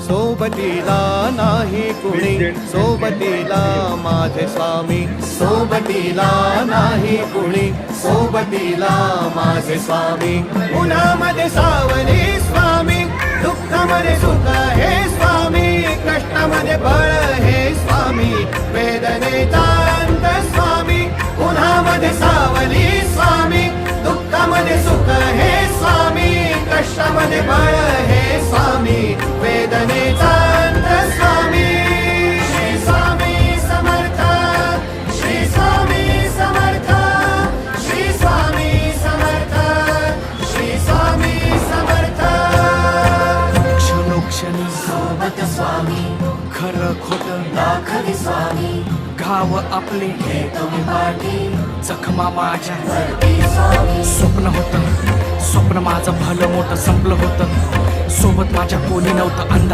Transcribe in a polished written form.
सोबतीला नाही कुणी, सोबतीला माझे स्वामी, सोबतीला नाही कुणी, सोबतीला माझे स्वामी. उन्हामध्ये सावली स्वामी, दुःखामध्ये सुख हे स्वामी, कष्टामध्ये बळ हे स्वामी, वेदनेचा अंत स्वामी. उन्हामध्ये सावली स्वामी, दुःखामध्ये सुख हे स्वामी, कष्टामध्ये बळ हे स्वामी, वेदनेचा अंत स्वामी. श्री स्वामी समर्थ, श्री स्वामी समर्थ, श्री स्वामी समर्थ, श्री स्वामी समर्थ. क्षणोक्षणी सोबत स्वामी, खरं खोटं दाखवी स्वामी, घाव आपले हे तुम्ही पाठी जखमा माझ्या. वरती स्वामी. स्वप्न होतं, स्वप्न माझं भलं मोठं संपलं होतं. सोबत माझ्या कोणी नव्हतं, अंधार